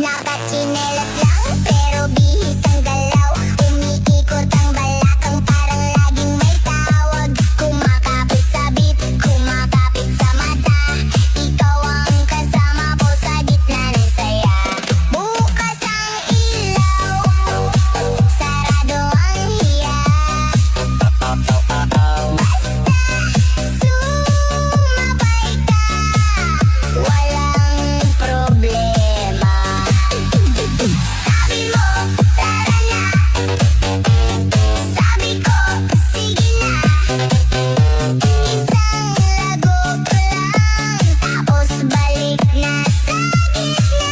Nakachinelas lang pero bihis ang galaw. Umiikot ang balakang parang laging may tawag. Kumakapit sa beat, kumakapit sa mata. Ikaw ang kasama ko sa gitna ng saya. Bukas ang ilaw, sarado ang hiya. Basta sumabay ka, walang problema. Sabi mo, tara na. Sabi ko, sige na. Isang lagok lang, tapos balik na sa gitna.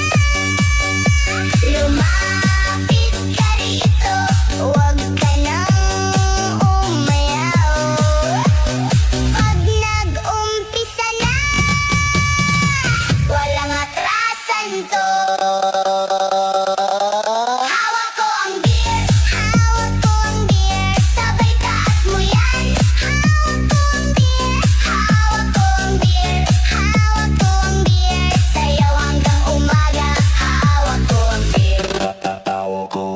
Lumapit ka rito, huwag ka nang umayaw. Pag nag-umpisa na, walang atrasan to. Hawak ko ang beer, sabay taas mo yan. Hawak ko ang beer, sayaw hanggang umaga. Hawak ko ang beer, hawak ko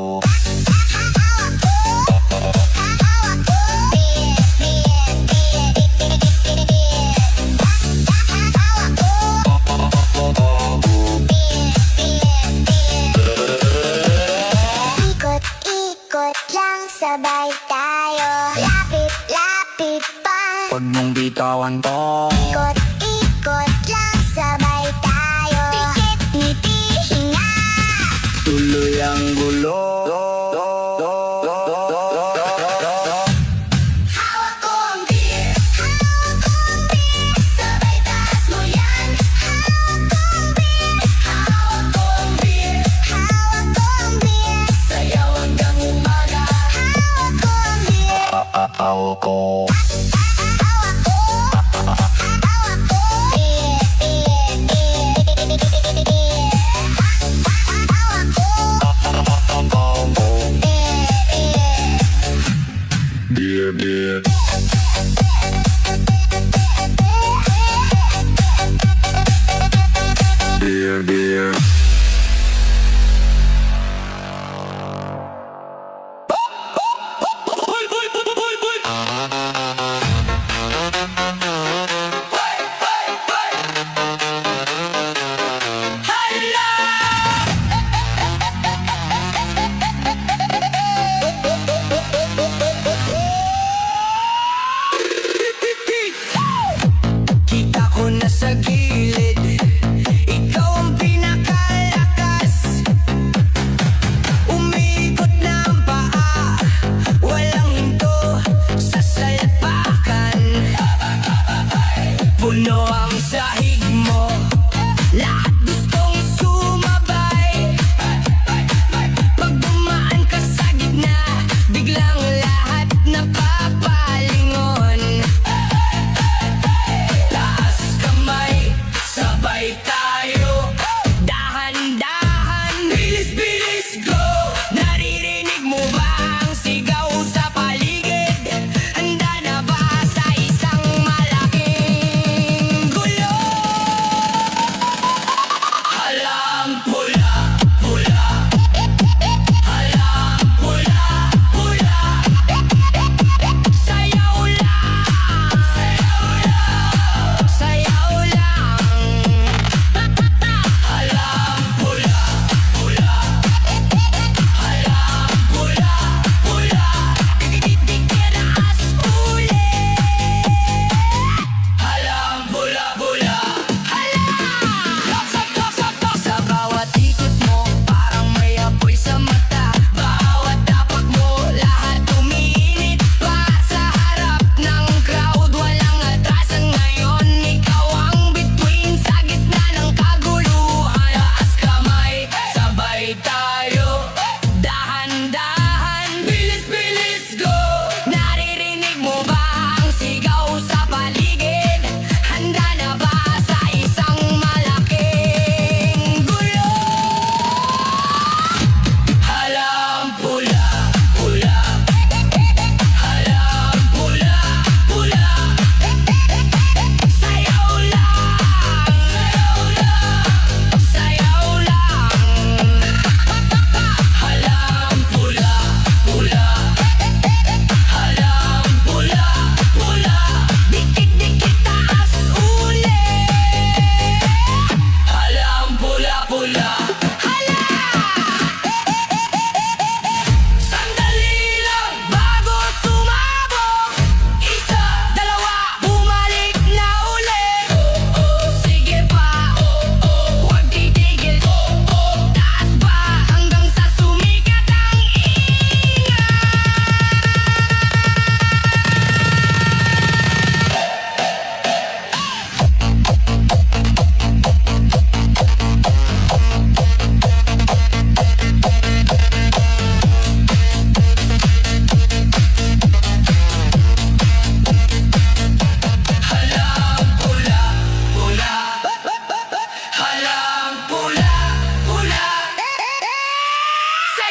ikot-ikot lang, sabay tayo. Lapit-lapit pa. Huwag mong bitawan to. Ikot-ikot lang, sabay tayo. Pikit, ngiti, hinga. Tuloy ang gulo. Hawak ko ang beer, sabay taas mo yan. Hawak ko ang beer, Sayaw hanggang umaga. hawak ko ang beer. Hawak ko. Beer, beer. Beer, beer. Hoy, hoy, hoy, hoy, hoy.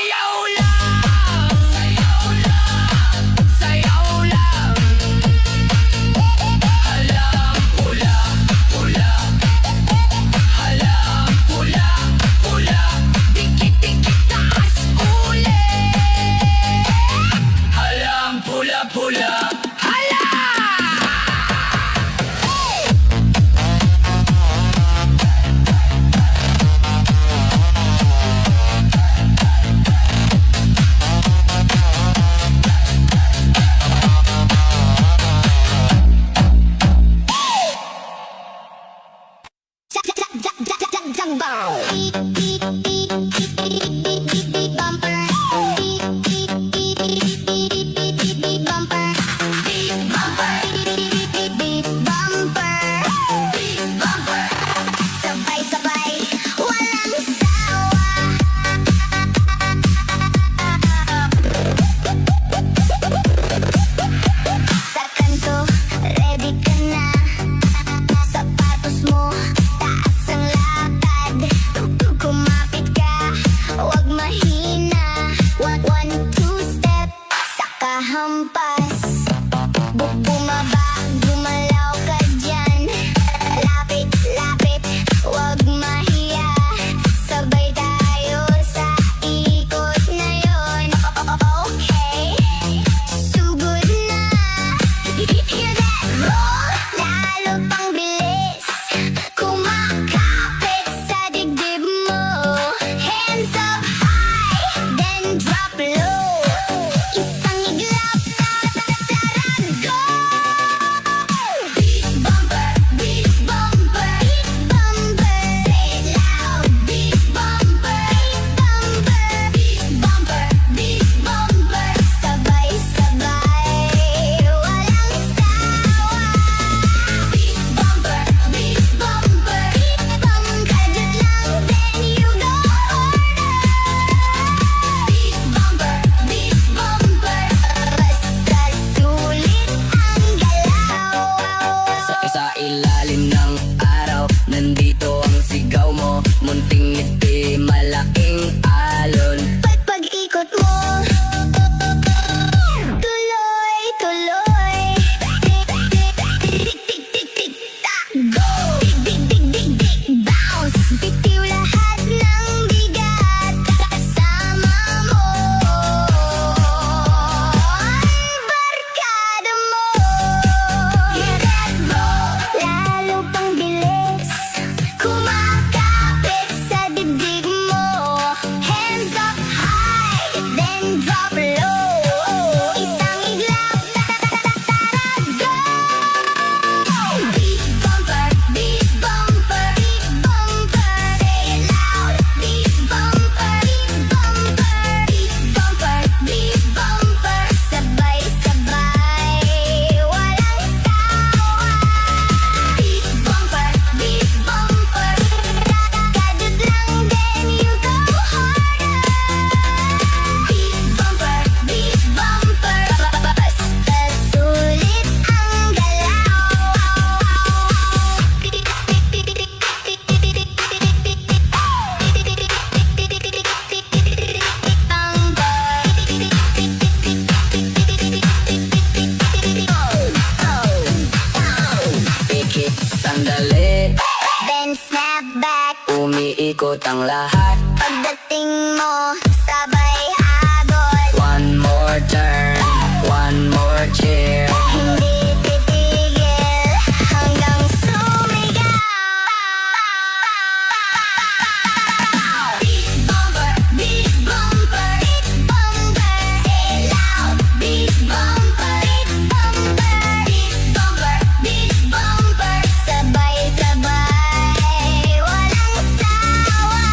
Sayaw lang, sayaw lang, sayaw lang. Halang pula, pula. Halang pula, pula. Dikit-dikit taas ulit. Halang pula, pula. Sabay-sabay, walang sawa. Sa kanto, ready ka na. Sapatos mo, taas ang lakad. Kumapit ka, huwag mahina. One, two step, saka hampas. Bumaba, gumalaw ka dyan. Lapit, lapit, huwag mahiya. Sabay tayo sa ikot na yon. Okay, sugod na. Hear that roll? Lalo pang bilis. Kumakapit sa dibdib mo. Hands up high, then drop low. Isang iglap, tara, go! Beat bumper, beat bumper, beat bumper. Say it loud, beat bumper, beat bumper, beat bumper, beat bumper. Sabay-sabay, walang sawa. Beat bumper, beat bumper, beat bumper. Kadyat lang, then you go harder. Beat bumper, beat bumper. Basta sulit ang galaw. Sa ilalim ng araw, nandito ang sigaw mo. Munting ngiti, malaking alon. Pag-ikot mo, tuloy, tuloy. Tik-tik-tik-tik, tak, go! Tik-tik-tik-tik, bounce. Bitiw lahat ng bigat, kasama mo. Ang barkada mo. Hear that roll? Lalo pang bilis. Kumakapit sa dibdib mo. Hands up high, then drop low. Isang iglap, tara, go! Beat bumper, beat bumper, beat bumper. Say it loud, beat bumper, beat bumper, beat bumper, beat bumper. Sabay-sabay, walang sawa. Beat bumper, beat bumper. Kadyat lang, then you go harder. Beat bumper, beat bumper. Basta sulit ang galaw. Pikit sandali, Then snap back. umiikot ang lahat. Pagdating mo, sabay agos. One more turn, one more cheer. Hindi titigil hanggang sumigaw. Beat bumper, beat bumper, beat bumper. Say loud, beat bumper, beat bumper, beat bumper, beat bumper. Sabay-sabay, walang sawa.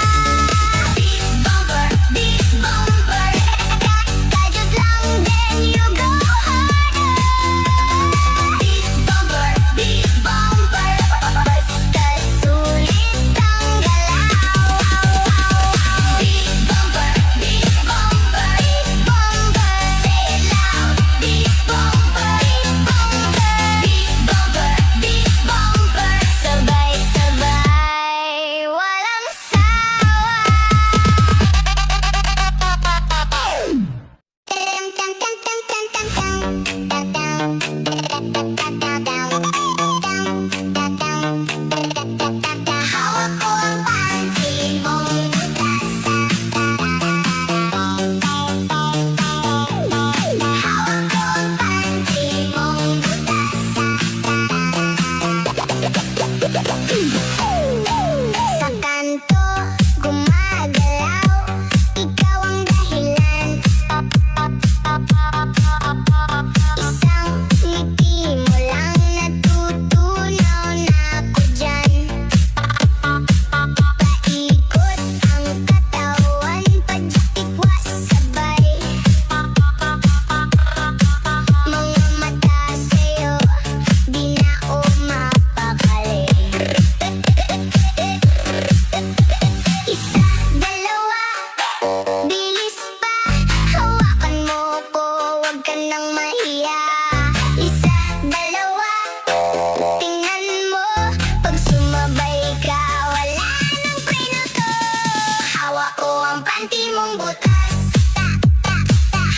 mong butas.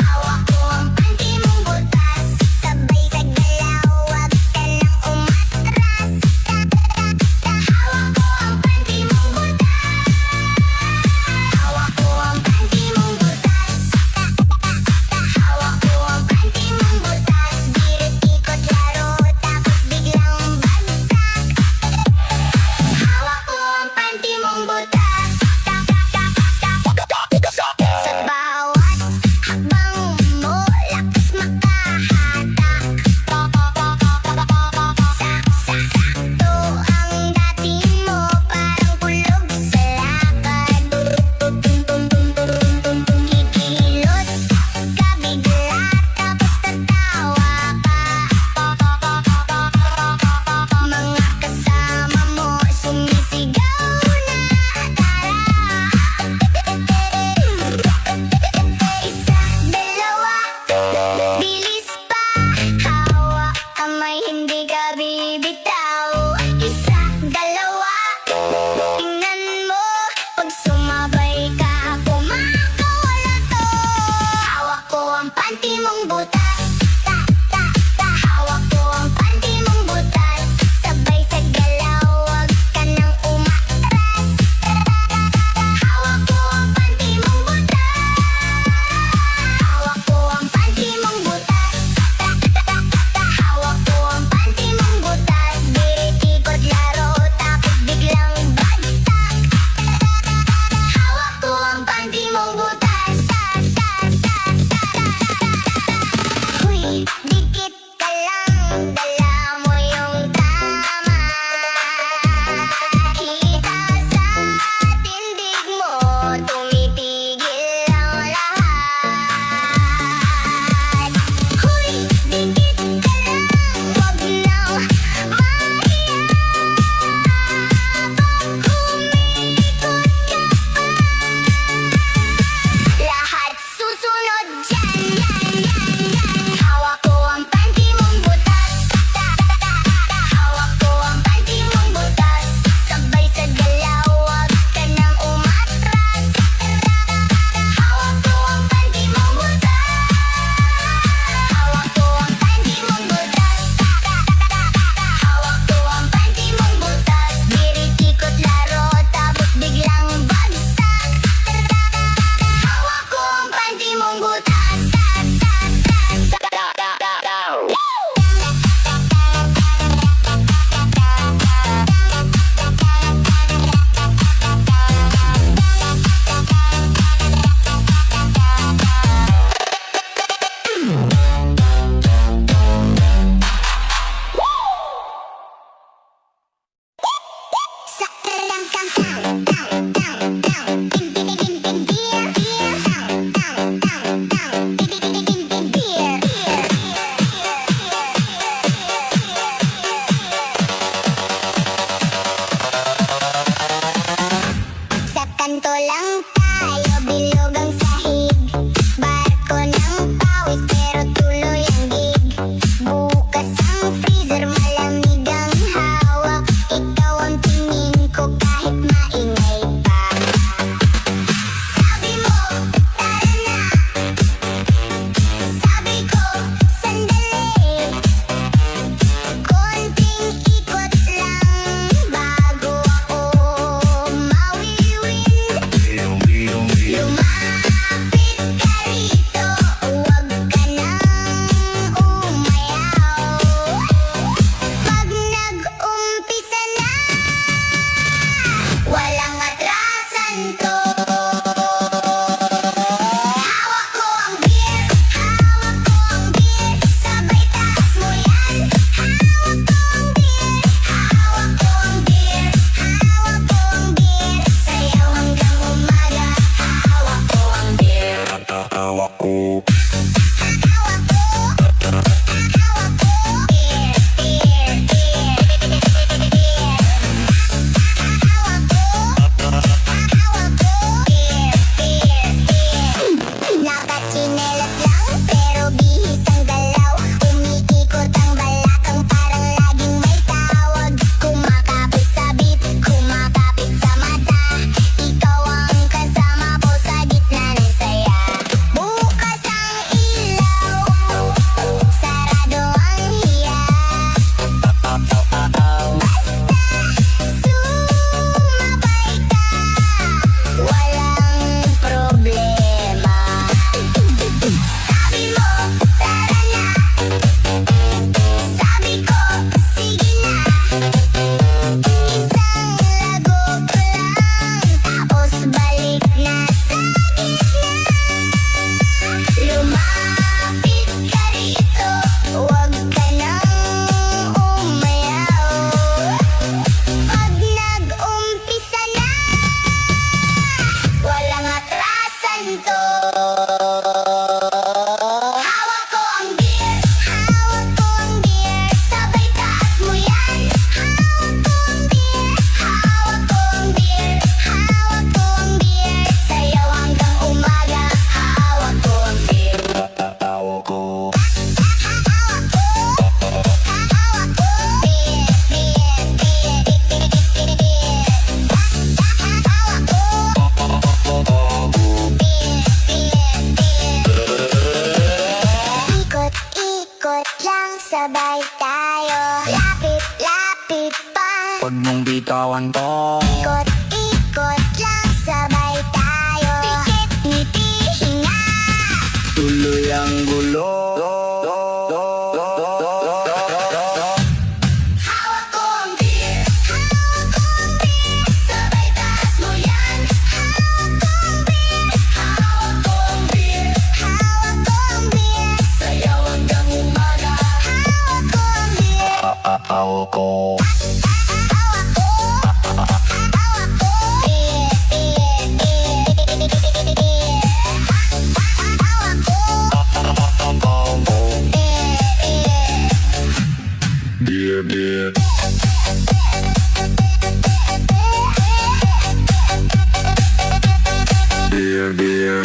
Hawak ko ang panty mong butas. Sabay sa galaw, wag ka nang umatras. Hawak ko ang panty mong butas. Hawak ko ang panty mong butas. Hawak ko ang panty mong butas. Birit ikot laro, tapos biglang bagsak. Hawak ko ang panty mong butas. Sa Huwag mong bitawan to. Ikot-ikot lang sabay tayo. Pikit, ngiti, hinga. Tuloy ang gulo. Hawak ko ang beer. Hawak ko ang beer. Sabay taas mo yan. Hawak ko ang beer. Hawak ko ang beer. Hawak ko ang beer. Sayaw hanggang umaga. Hawak ko ang beer. Hawak ko. Hawak ko. Hawak ko. Beer, beer, beer. Hawak ko. Beer, beer. Beer, beer. Beer, beer.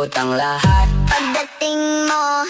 Ikot ang lahat. Pagdating mo